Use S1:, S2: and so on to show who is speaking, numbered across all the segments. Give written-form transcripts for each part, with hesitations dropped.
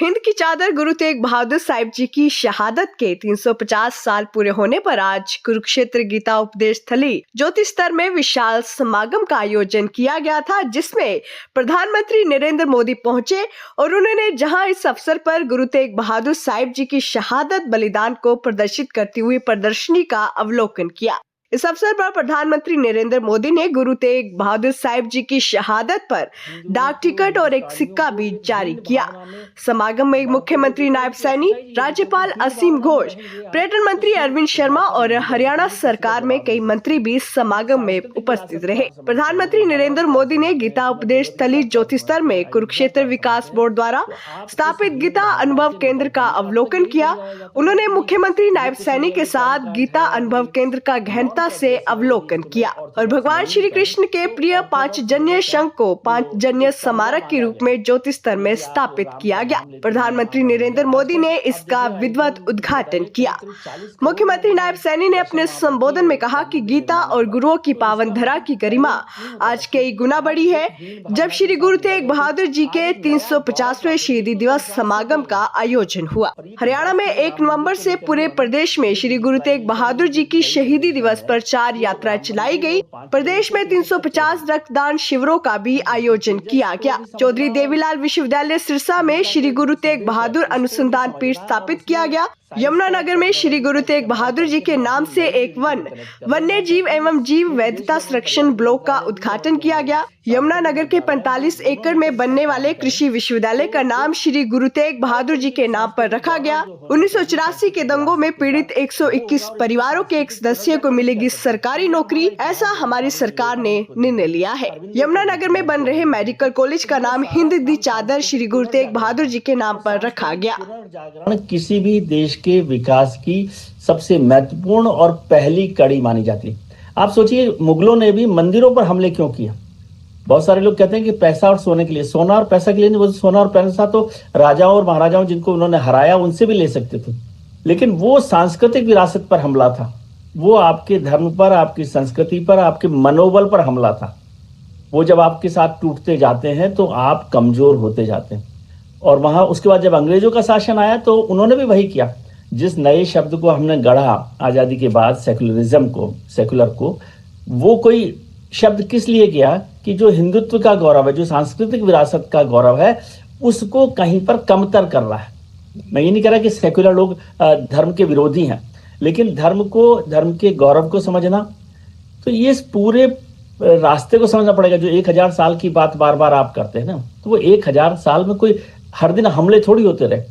S1: हिंद की चादर गुरु तेग बहादुर साहिब जी की शहादत के 350 साल पूरे होने पर आज कुरुक्षेत्र गीता उपदेश स्थली ज्योति स्तर में विशाल समागम का आयोजन किया गया था, जिसमें प्रधानमंत्री नरेंद्र मोदी पहुंचे और उन्होंने जहां इस अवसर पर गुरु तेग बहादुर साहिब जी की शहादत बलिदान को प्रदर्शित करती हुई प्रदर्शनी का अवलोकन किया। इस अवसर पर प्रधानमंत्री नरेंद्र मोदी ने गुरु तेग बहादुर साहिब जी की शहादत पर डाक टिकट और एक सिक्का भी जारी किया। समागम में मुख्यमंत्री नायब सैनी, राज्यपाल असीम घोष, पर्यटन मंत्री अरविंद शर्मा और हरियाणा सरकार में कई मंत्री भी समागम में उपस्थित रहे। प्रधानमंत्री नरेंद्र मोदी ने गीता उपदेश स्थली ज्योति स्तर में कुरुक्षेत्र विकास बोर्ड द्वारा स्थापित गीता अनुभव केंद्र का अवलोकन किया। उन्होंने मुख्यमंत्री नायब सैनी के साथ गीता अनुभव केंद्र का गहनता से अवलोकन किया और भगवान श्री कृष्ण के प्रिय पांचजन्य शंख को पांचजन्य स्मारक के रूप में ज्योति स्तर में स्थापित किया गया। प्रधानमंत्री नरेंद्र मोदी ने इसका विधिवत उद्घाटन किया। मुख्यमंत्री नायब सैनी ने अपने संबोधन में कहा कि गीता और गुरुओं की पावन धरा की गरिमा आज कई गुना बढ़ी है। जब श्री गुरु तेग बहादुर जी के 350वें शहीदी दिवस समागम का आयोजन हुआ। हरियाणा में 1 नवंबर से पूरे प्रदेश में श्री गुरु तेग बहादुर जी की शहीदी दिवस प्रचार यात्रा चलाई गई। प्रदेश में 350 रक्तदान शिविरों का भी आयोजन किया गया। चौधरी देवीलाल विश्वविद्यालय सिरसा में श्री गुरु तेग बहादुर अनुसंधान पीठ स्थापित किया गया। यमुनानगर में श्री गुरु तेग बहादुर जी के नाम से एक वन्य जीव एवं जीव वैधता संरक्षण ब्लॉक का उद्घाटन किया गया। यमुनानगर के 45 एकड़ में बनने वाले कृषि विश्वविद्यालय का नाम श्री गुरु तेग बहादुर जी के नाम पर रखा गया। 1984 के दंगों में पीड़ित 121 परिवारों के एक सदस्य को मिलेगी सरकारी नौकरी, ऐसा हमारी सरकार ने निर्णय लिया है। यमुनानगर में बन रहे मेडिकल कॉलेज का नाम हिंद दी चादर श्री गुरु तेग बहादुर जी के नाम पर रखा गया।
S2: किसी भी देश के विकास की सबसे महत्वपूर्ण और पहली कड़ी मानी जाती है। आप सोचिए, मुगलों ने भी मंदिरों पर हमले क्यों किया? बहुत सारे लोग कहते हैं कि पैसा और सोने के लिए, सोना और पैसा के लिए नहीं, वो सोना और पैसा तो राजाओं और महाराजाओं जिनको उन्होंने हराया उनसे भी ले सकते थे, लेकिन वो सांस्कृतिक विरासत पर हमला था। वो आपके धर्म पर, आपकी संस्कृति पर, आपके मनोबल पर हमला था। वो जब आपके साथ टूटते जाते हैं तो आप कमजोर होते जाते हैं। और वहां उसके बाद जब अंग्रेजों का शासन आया तो उन्होंने भी वही किया। जिस नए शब्द को हमने गढ़ा आजादी के बाद, सेकुलर को, वो कोई शब्द किस लिए किया कि जो हिंदुत्व का गौरव है, जो सांस्कृतिक विरासत का गौरव है, उसको कहीं पर कमतर कर रहा है। मैं ये नहीं कह रहा कि सेकुलर लोग धर्म के विरोधी हैं, लेकिन धर्म के गौरव को समझना, तो ये इस पूरे रास्ते को समझना पड़ेगा। जो 1000 साल की बात बार बार आप करते हैं ना, तो वो 1000 साल में कोई हर दिन हमले थोड़ी होते रहे,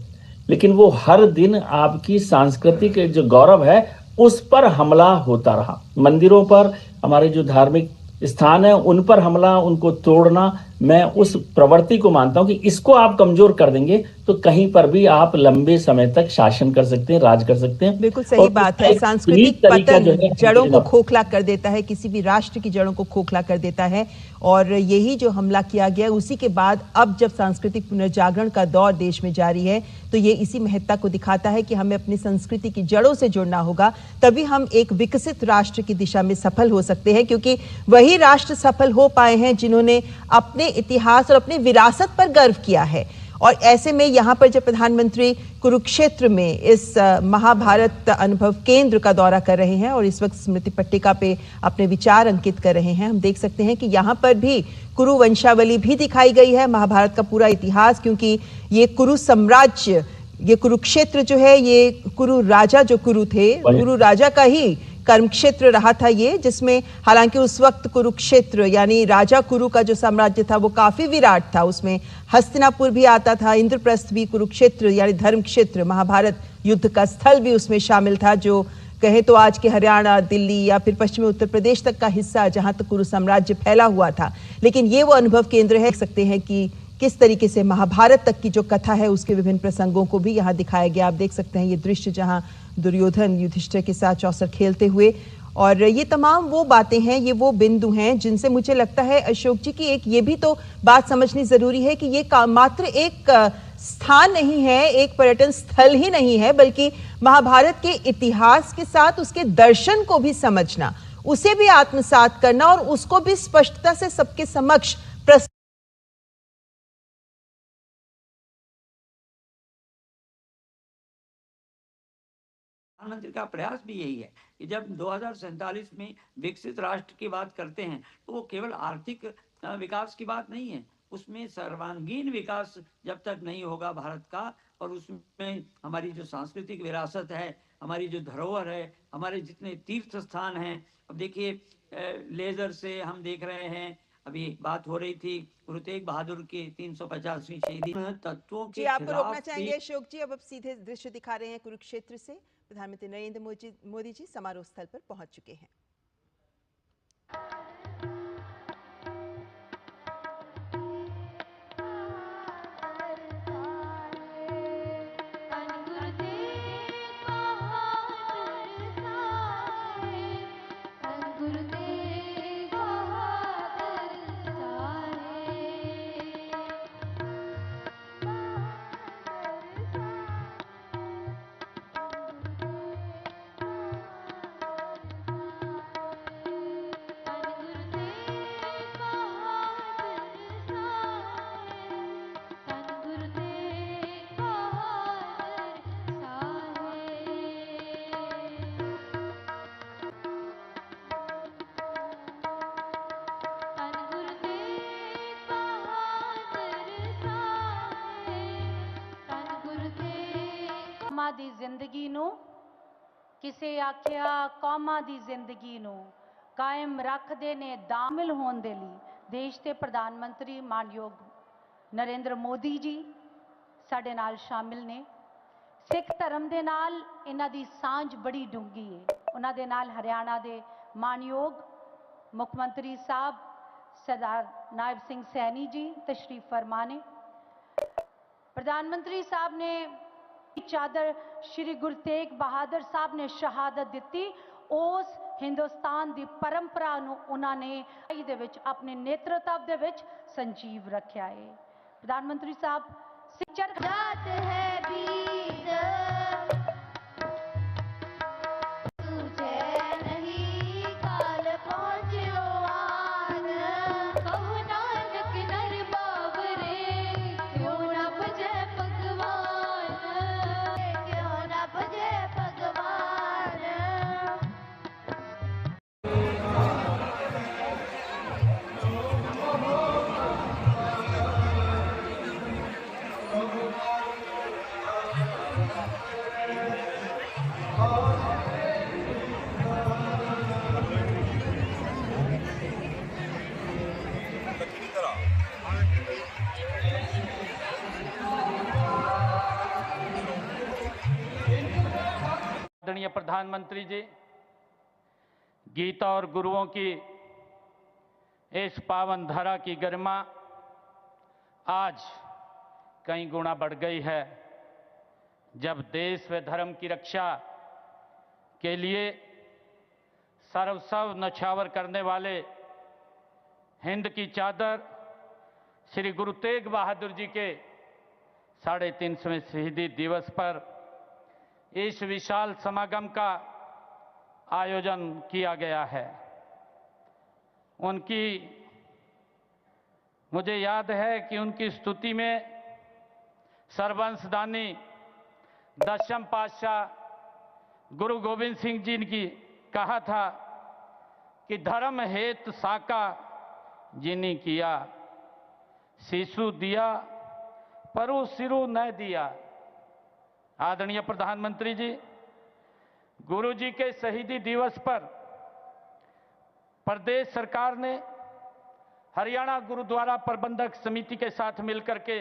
S2: लेकिन वो हर दिन आपकी सांस्कृतिक जो गौरव है उस पर हमला होता रहा। मंदिरों पर, हमारे जो धार्मिक स्थान है उन पर हमला, उनको तोड़ना, मैं उस प्रवृत्ति को मानता हूं कि इसको आप कमजोर कर देंगे तो कहीं पर भी आप लंबे समय तक शासन कर सकते हैं, राज कर सकते हैं।
S3: बिल्कुल सही बात है। सांस्कृतिक पतन जड़ों को खोखला कर देता है, किसी भी राष्ट्र की जड़ों को खोखला कर देता है, और यही जो हमला किया गया उसी के बाद अब जब सांस्कृतिक पुनर्जागरण का दौर देश में जारी है तो ये इसी महत्ता को दिखाता है कि हमें अपनी संस्कृति की जड़ों से जुड़ना होगा, तभी हम एक विकसित राष्ट्र की दिशा में सफल हो सकते हैं। क्योंकि वही राष्ट्र सफल हो पाए हैं जिन्होंने अपने इतिहास और अपनी विरासत पर गर्व किया है। और ऐसे में यहाँ पर जब प्रधानमंत्री कुरुक्षेत्र में इस महाभारत अनुभव केंद्र का दौरा कर रहे हैं और इस वक्त स्मृति पट्टिका पे अपने विचार अंकित कर रहे हैं, हम देख सकते हैं कि यहाँ पर भी कुरु वंशावली भी दिखाई गई है, महाभारत का पूरा इतिहास। क्योंकि ये कुरु साम्राज्य, ये कुरुक्षेत्र जो है, ये कुरु राजा जो कुरु थे, कुरु राजा का ही कर्म क्षेत्र रहा था ये, जिसमें हालांकि उस वक्त कुरुक्षेत्र यानी राजा कुरु का जो साम्राज्य था वो काफी विराट था। उसमें हस्तिनापुर भी आता था, इंद्रप्रस्थ भी, कुरुक्षेत्र यानी धर्म क्षेत्र, महाभारत युद्ध का स्थल भी उसमें शामिल था, जो कहे तो आज के हरियाणा, दिल्ली या फिर पश्चिमी उत्तर प्रदेश तक का हिस्सा जहां तक कुरु साम्राज्य फैला हुआ था। लेकिन ये वो अनुभव केंद्र है, देख सकते हैं कि किस तरीके से महाभारत तक की जो कथा है उसके विभिन्न प्रसंगों को भी यहाँ दिखाया गया। आप देख सकते हैं ये दृश्य जहां दुर्योधन युधिष्ठिर के साथ चौसर खेलते हुए, और ये तमाम वो बातें हैं, ये वो बिंदु हैं जिनसे मुझे लगता है अशोक जी की एक ये भी तो बात समझनी जरूरी है कि ये मात्र एक स्थान नहीं है, एक पर्यटन स्थल ही नहीं है, बल्कि महाभारत के इतिहास के साथ उसके दर्शन को भी समझना, उसे भी आत्मसात करना और उसको भी स्पष्टता से सबके समक्ष
S4: प्रधानमंत्री का प्रयास भी यही है कि जब 2047 में विकसित राष्ट्र की बात करते हैं तो वो केवल आर्थिक विकास की बात नहीं है, उसमें सर्वांगीण विकास जब तक नहीं होगा भारत का, और उसमें हमारी जो सांस्कृतिक विरासत है, हमारी जो धरोहर है, हमारे जितने तीर्थ स्थान हैं। अब देखिए लेजर से हम देख रहे हैं, अभी बात हो रही थी गुरु तेग बहादुर की 350वीं शहीदी तत्वों
S3: जी
S4: के
S3: आपको रोकना
S4: खिलाफ भी।
S3: चाहेंगे अशोक जी, अब सीधे दृश्य दिखा रहे हैं कुरुक्षेत्र से। प्रधानमंत्री नरेंद्र मोदी जी समारोह स्थल पर पहुंच चुके हैं।
S5: कौमां दी जिंदगी नूं किसे आख्या कौमां दी जिंदगी नूं कायम रखदे ने दामिल होण दे लई देश के प्रधानमंत्री मानयोग नरेंद्र मोदी जी साडे नाल शामिल ने। सिख धर्म दे नाल इन्हां दी सांझ बड़ी डूंगी है। उन्हां दे नाल हरियाणा दे मानयोग मुख्यमंत्री साहब सरदार नायब सिंह सैनी जी तशरीफ फरमा ने। प्रधानमंत्री साहब ने चादर श्री गुरु तेग बहादुर साहब ने शहादत दी, उस हिंदुस्तान की परंपरा उन्होंने अपने नेतृत्व दे विच संजीव रखा है। प्रधानमंत्री साहब सिचर जात है बीत तुझे नहीं काल पहुंचो आन कहु नानक नर बाबरे क्यों ना बजे भगवान क्यों ना बजे भगवान।
S6: आदरणीय प्रधानमंत्री जी, गीता और गुरुओं की इस पावन धरा की गरिमा आज कई गुना बढ़ गई है, जब देश व धर्म की रक्षा के लिए सर्वस्व न्यौछावर करने वाले हिंद की चादर श्री गुरु तेग बहादुर जी के 350वें शहीदी दिवस पर इस विशाल समागम का आयोजन किया गया है। मुझे याद है कि उनकी स्तुति में सर्वंशदानी दशम पातशाह गुरु गोविंद सिंह जी ने कहा था कि धर्म हेत साका जिनी किया, शिशु दिया परु सिरु न दिया। आदरणीय प्रधानमंत्री जी, गुरु जी के शहीदी दिवस पर प्रदेश सरकार ने हरियाणा गुरुद्वारा प्रबंधक समिति के साथ मिलकर के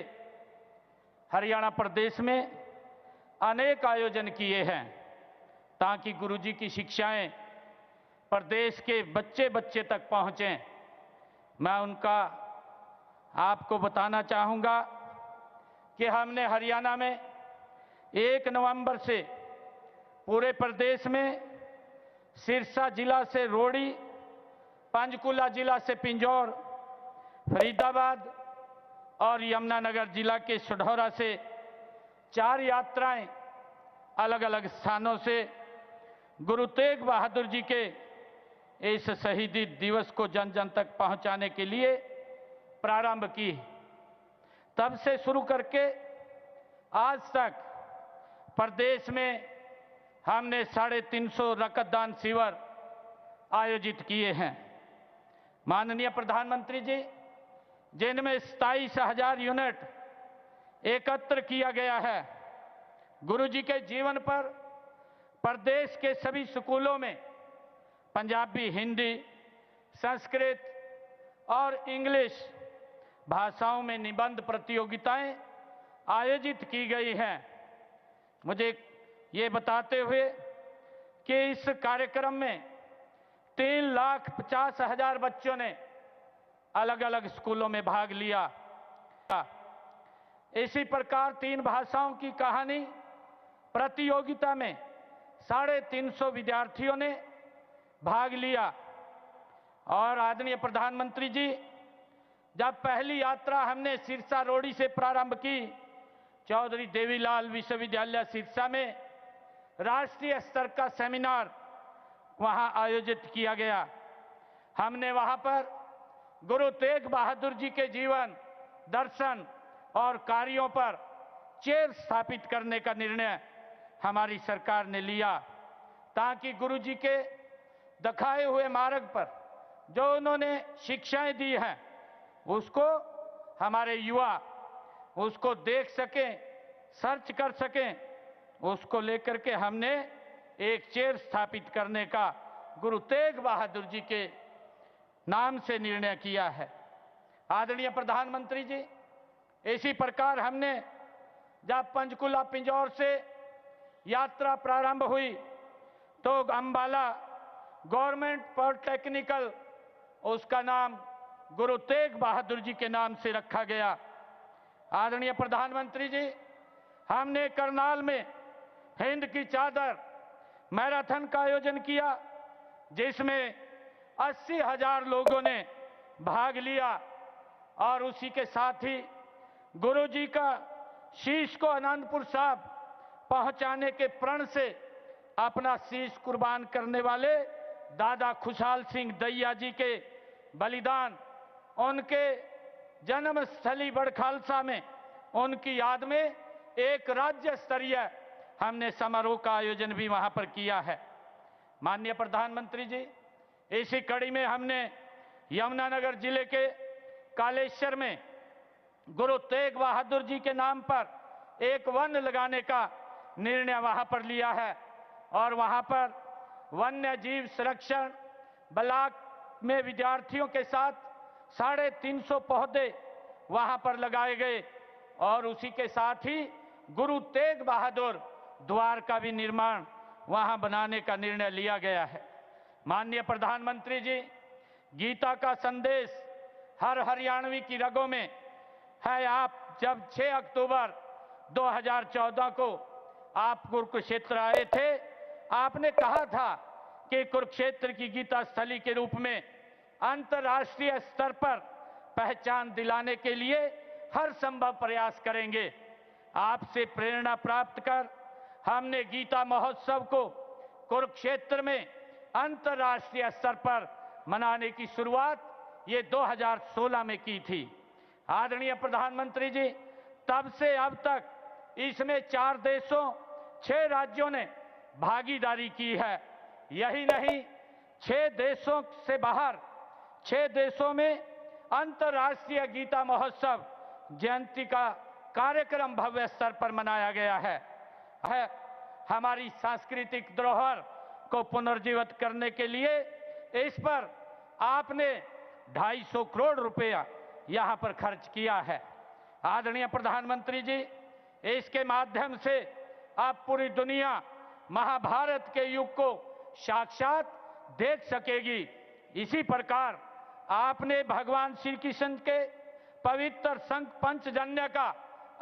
S6: हरियाणा प्रदेश में अनेक आयोजन किए हैं ताकि गुरु जी की शिक्षाएं प्रदेश के बच्चे बच्चे तक पहुंचें। मैं उनका आपको बताना चाहूँगा कि हमने हरियाणा में 1 नवंबर से पूरे प्रदेश में सिरसा जिला से रोड़ी, पंचकुला जिला से पिंजौर, फरीदाबाद और यमुनानगर जिला के सुढौरा से 4 यात्राएं अलग अलग स्थानों से गुरु तेग बहादुर जी के इस शहीदी दिवस को जन जन तक पहुंचाने के लिए प्रारंभ की। तब से शुरू करके आज तक प्रदेश में हमने 350 रक्तदान शिविर आयोजित किए हैं। माननीय प्रधानमंत्री जी, जिनमें 27,000 यूनिट एकत्र किया गया है। गुरुजी के जीवन पर प्रदेश के सभी स्कूलों में पंजाबी, हिंदी, संस्कृत और इंग्लिश भाषाओं में निबंध प्रतियोगिताएं आयोजित की गई हैं। मुझे ये बताते हुए कि इस कार्यक्रम में 3,50,000 बच्चों ने अलग अलग स्कूलों में भाग लिया। इसी प्रकार 3 भाषाओं की कहानी प्रतियोगिता में 350 विद्यार्थियों ने भाग लिया। और आदरणीय प्रधानमंत्री जी, जब पहली यात्रा हमने सिरसा रोडी से प्रारंभ की, चौधरी देवीलाल विश्वविद्यालय सिरसा में राष्ट्रीय स्तर का सेमिनार वहां आयोजित किया गया। हमने वहां पर गुरु तेग बहादुर जी के जीवन, दर्शन और कार्यों पर चेयर स्थापित करने का निर्णय हमारी सरकार ने लिया, ताकि गुरु जी के दिखाए हुए मार्ग पर जो उन्होंने शिक्षाएं दी हैं उसको हमारे युवा उसको देख सकें, सर्च कर सकें। उसको लेकर के हमने एक चेयर स्थापित करने का गुरु तेग बहादुर जी के नाम से निर्णय किया है। आदरणीय प्रधानमंत्री जी, इसी प्रकार हमने जब पंचकुला पिंजौर से यात्रा प्रारंभ हुई तो अंबाला गवर्नमेंट पॉलिटेक्निकल, उसका नाम गुरु तेग बहादुर जी के नाम से रखा गया। आदरणीय प्रधानमंत्री जी, हमने करनाल में हिंद की चादर मैराथन का आयोजन किया, जिसमें 80,000 लोगों ने भाग लिया। और उसी के साथ ही गुरु जी का शीश को आनंदपुर साहब पहुंचाने के प्रण से अपना शीश कुर्बान करने वाले दादा खुशहाल सिंह दैया जी के बलिदान, उनके जन्मस्थली बड़खालसा में उनकी याद में एक राज्य स्तरीय हमने समारोह का आयोजन भी वहां पर किया है। माननीय प्रधानमंत्री जी, इसी कड़ी में हमने यमुनानगर जिले के कालेश्वर में गुरु तेग बहादुर जी के नाम पर एक वन लगाने का निर्णय वहां पर लिया है। और वहां पर वन्य जीव संरक्षण ब्लॉक में विद्यार्थियों के साथ 350 पौधे वहां पर लगाए गए। और उसी के साथ ही गुरु तेग बहादुर द्वार का भी निर्माण वहां बनाने का निर्णय लिया गया है। माननीय प्रधानमंत्री जी, गीता का संदेश हर हरियाणवी की रगों में है। आप जब 6 अक्टूबर 2014 को आप कुरुक्षेत्र आए थे, आपने कहा था कि कुरुक्षेत्र की गीता स्थली के रूप में अंतर्राष्ट्रीय स्तर पर पहचान दिलाने के लिए हर संभव प्रयास करेंगे। आपसे प्रेरणा प्राप्त कर हमने गीता महोत्सव को कुरुक्षेत्र में अंतर्राष्ट्रीय स्तर पर मनाने की शुरुआत ये 2016 में की थी। आदरणीय प्रधानमंत्री जी, तब से अब तक इसमें 4 देशों 6 राज्यों ने भागीदारी की है। यही नहीं, 6 देशों से बाहर 6 देशों में अंतर्राष्ट्रीय गीता महोत्सव जयंती का कार्यक्रम भव्य स्तर पर मनाया गया है। हमारी सांस्कृतिक धरोहर को पुनर्जीवित करने के लिए इस पर आपने 250 करोड़ रुपया यहां पर खर्च किया है। आदरणीय प्रधानमंत्री जी, इसके माध्यम से अब पूरी दुनिया महाभारत के युग को साक्षात देख सकेगी। इसी प्रकार आपने भगवान श्री कृष्ण के पवित्र संघ पंचजन्य का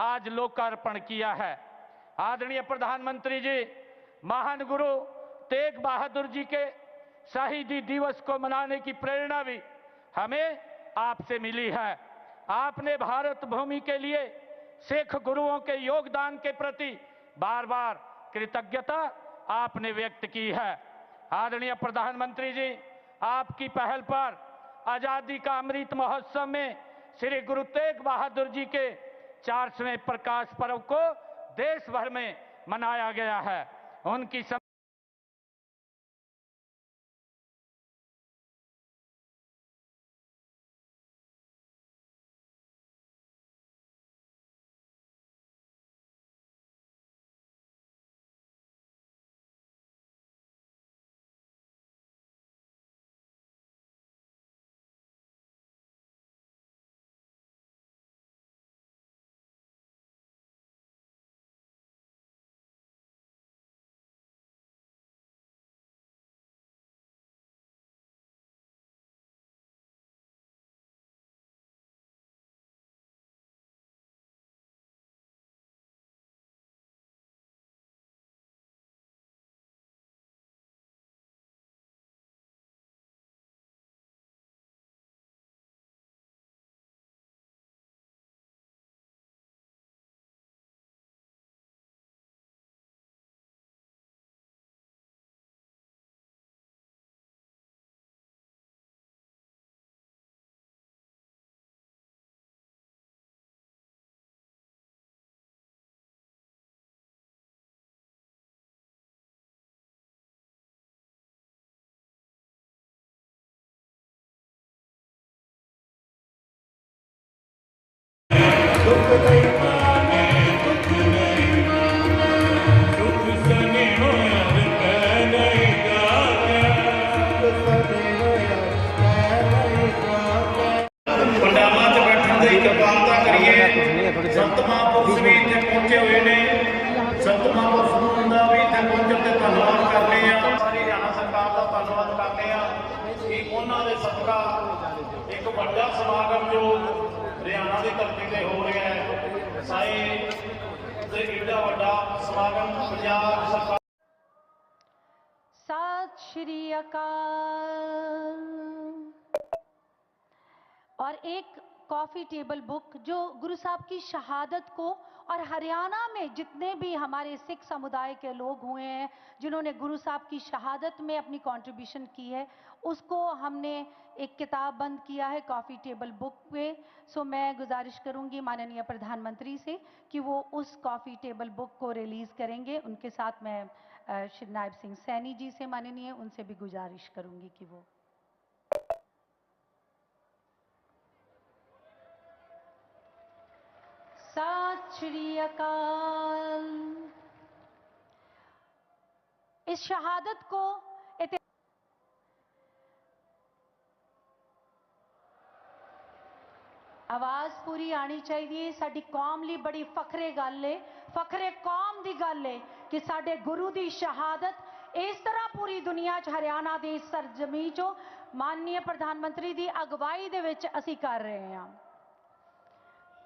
S6: आज लोकार्पण किया है। आदरणीय प्रधानमंत्री जी, महान गुरु तेग बहादुर जी के शहीदी दिवस को मनाने की प्रेरणा भी हमें आपसे मिली है। आपने भारत भूमि के लिए सिख गुरुओं के योगदान के प्रति बार बार कृतज्ञता आपने व्यक्त की है। आदरणीय प्रधानमंत्री जी, आपकी पहल पर आजादी का अमृत महोत्सव में श्री गुरु तेग बहादुर जी के 400वें प्रकाश पर्व को देश भर में मनाया गया है। उनकी
S7: पंडालों च बैठण दी किरपालता करिए। संत महापुरुष भी इत्थे पहुंचे हुए ने, संत महापुरुष समूह दा भी इत्थे पहुंचण ते धन्नवाद करते हैं। सारी हरियाणा सरकार का धन्नवाद करते हैं कि उन्हां दे सदका एक बड़ा समागम जो हरियाणा की धरती ते हो रहा है, साईं ते एडा वड्डा समागम पंजाब सरकार।
S5: सत श्री अकाल। और एक कॉफ़ी टेबल बुक जो गुरु साहब की शहादत को और हरियाणा में जितने भी हमारे सिख समुदाय के लोग हुए हैं जिन्होंने गुरु साहब की शहादत में अपनी कंट्रीब्यूशन की है, उसको हमने एक किताब बंद किया है कॉफ़ी टेबल बुक पे। सो मैं गुजारिश करूंगी माननीय प्रधानमंत्री से कि वो उस कॉफ़ी टेबल बुक को रिलीज़ करेंगे। उनके साथ मैं श्री नायब सिंह सैनी जी से माननीय उनसे भी गुजारिश करूंगी कि वो सत श्री अकाल। इस शहादत को आवाज पूरी आनी चाहिए। साडी कौम ली बड़ी फखरे गल है, फखरे कौम दी गल है कि साडे गुरु दी शहादत इस तरह पूरी दुनिया च हरियाणा दी सरजमी चो माननीय प्रधानमंत्री दी अगवाई दे विच असी कर रहे हैं।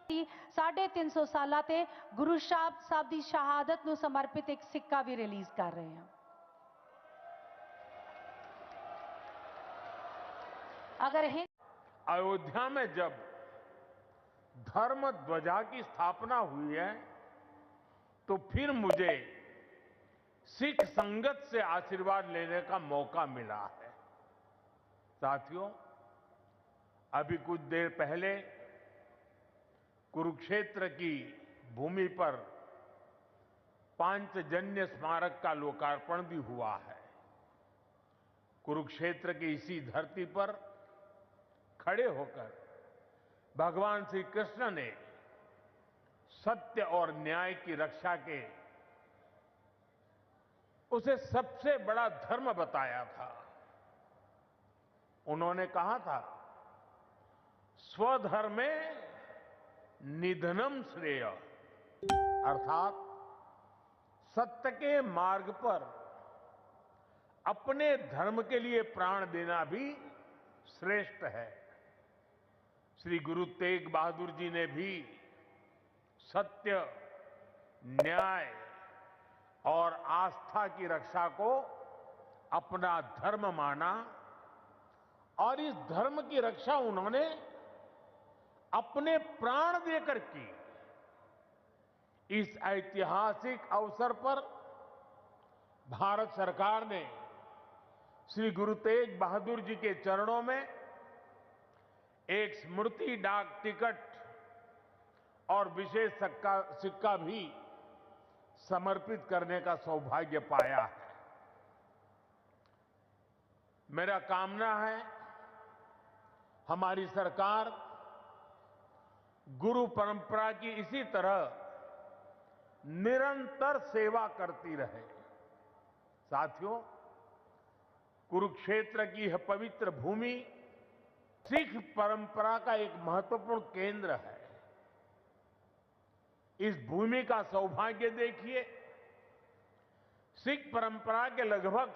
S5: 350 साल ते गुरु साहब की शहादत नूं समर्पित एक सिक्का भी रिलीज कर रहे हैं। अगर
S6: अयोध्या में जब धर्म ध्वजा की स्थापना हुई है तो फिर मुझे सिख संगत से आशीर्वाद लेने का मौका मिला है। साथियों, अभी कुछ देर पहले कुरुक्षेत्र की भूमि पर पांचजन्य स्मारक का लोकार्पण भी हुआ है। कुरुक्षेत्र की इसी धरती पर खड़े होकर भगवान श्री कृष्ण ने सत्य और न्याय की रक्षा के उसे सबसे बड़ा धर्म बताया था। उन्होंने कहा था, स्वधर्मे निधनम श्रेय, अर्थात सत्य के मार्ग पर अपने धर्म के लिए प्राण देना भी श्रेष्ठ है। श्री गुरु तेग बहादुर जी ने भी सत्य, न्याय और आस्था की रक्षा को अपना धर्म माना और इस धर्म की रक्षा उन्होंने अपने प्राण देकर की। इस ऐतिहासिक अवसर पर भारत सरकार ने श्री गुरु तेग बहादुर जी के चरणों में एक स्मृति डाक टिकट और विशेष सिक्का भी समर्पित करने का सौभाग्य पाया है। मेरा कामना है हमारी सरकार गुरु परंपरा की इसी तरह निरंतर सेवा करती रहे। साथियों, कुरुक्षेत्र की यह पवित्र भूमि सिख परंपरा का एक महत्वपूर्ण केंद्र है। इस भूमि का सौभाग्य देखिए, सिख परंपरा के लगभग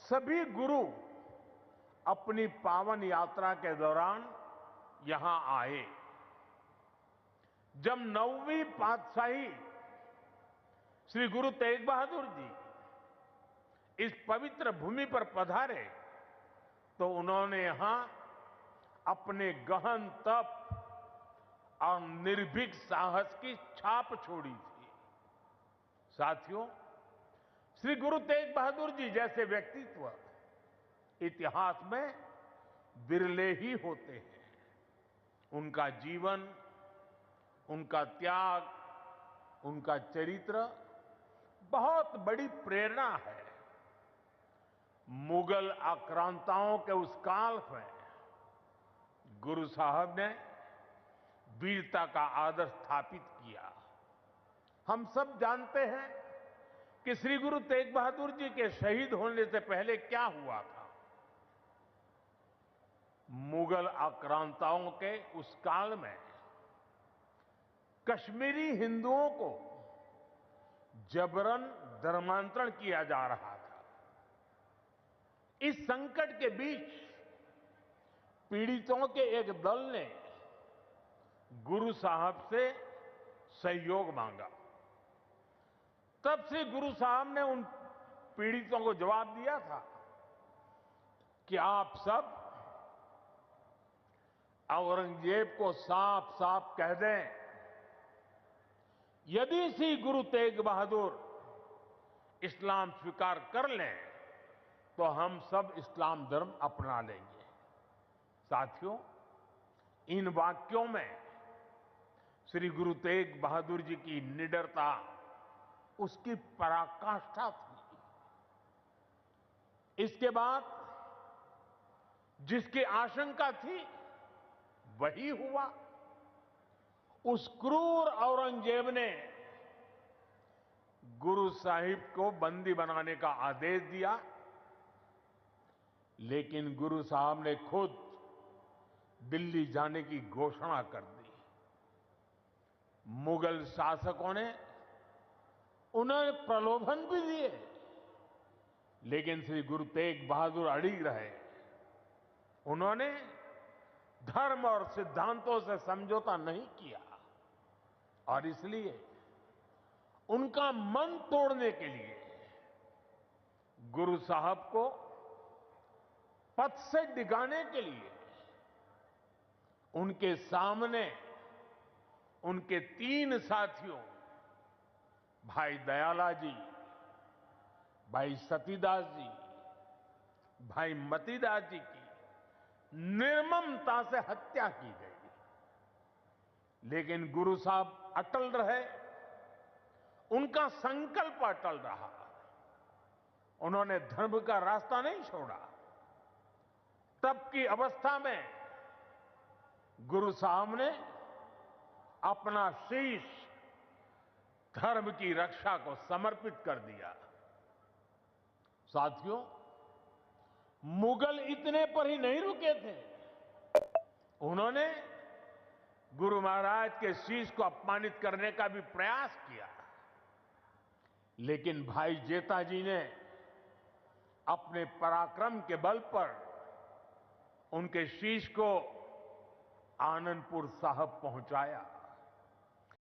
S6: सभी गुरु अपनी पावन यात्रा के दौरान यहां आए। जब 9वीं पातशाही श्री गुरु तेग बहादुर जी इस पवित्र भूमि पर पधारे तो उन्होंने यहां अपने गहन तप और निर्भीक साहस की छाप छोड़ी थी। साथियों, श्री गुरु तेग बहादुर जी जैसे व्यक्तित्व इतिहास में विरले ही होते हैं। उनका जीवन, उनका त्याग, उनका चरित्र बहुत बड़ी प्रेरणा है। मुगल आक्रांताओं के उस काल में गुरु साहब ने
S8: वीरता का आदर्श स्थापित किया। हम सब जानते हैं कि श्री गुरु तेग बहादुर जी के शहीद होने से पहले क्या हुआ था। मुगल आक्रांताओं के उस काल में कश्मीरी हिंदुओं को जबरन धर्मांतरण किया जा रहा था। इस संकट के बीच पीड़ितों के एक दल ने गुरु साहब से सहयोग मांगा। तब से गुरु साहब ने उन पीड़ितों को जवाब दिया था कि आप सब औरंगजेब को साफ साफ कह दें, यदि श्री गुरु तेग बहादुर इस्लाम स्वीकार कर लें तो हम सब इस्लाम धर्म अपना लेंगे। साथियों, इन वाक्यों में श्री गुरु तेग बहादुर जी की निडरता, उसकी पराकाष्ठा थी। इसके बाद जिसकी आशंका थी वही हुआ। उस क्रूर औरंगजेब ने गुरु साहिब को बंदी बनाने का आदेश दिया, लेकिन गुरु साहब ने खुद दिल्ली जाने की घोषणा कर दी। मुगल शासकों ने उन्हें प्रलोभन भी दिए, लेकिन श्री गुरु तेग बहादुर अड़िग रहे। उन्होंने धर्म और सिद्धांतों से समझौता नहीं किया और इसलिए उनका मन तोड़ने के लिए गुरु साहब को पथ से डिगाने के लिए उनके सामने उनके 3 साथियों, भाई दयाला जी, भाई सतीदास जी, भाई मतीदास जी की निर्ममता से हत्या की गई। लेकिन गुरु साहब अटल रहे, उनका संकल्प अटल रहा। उन्होंने धर्म का रास्ता नहीं छोड़ा। तब की अवस्था में गुरु साहब ने अपना शीश धर्म की रक्षा को समर्पित कर दिया। साथियों, मुगल इतने पर ही नहीं रुके थे। उन्होंने गुरु महाराज के शीश को अपमानित करने का भी प्रयास किया, लेकिन भाई जेता जी ने अपने पराक्रम के बल पर उनके शीश को आनंदपुर साहिब पहुंचाया।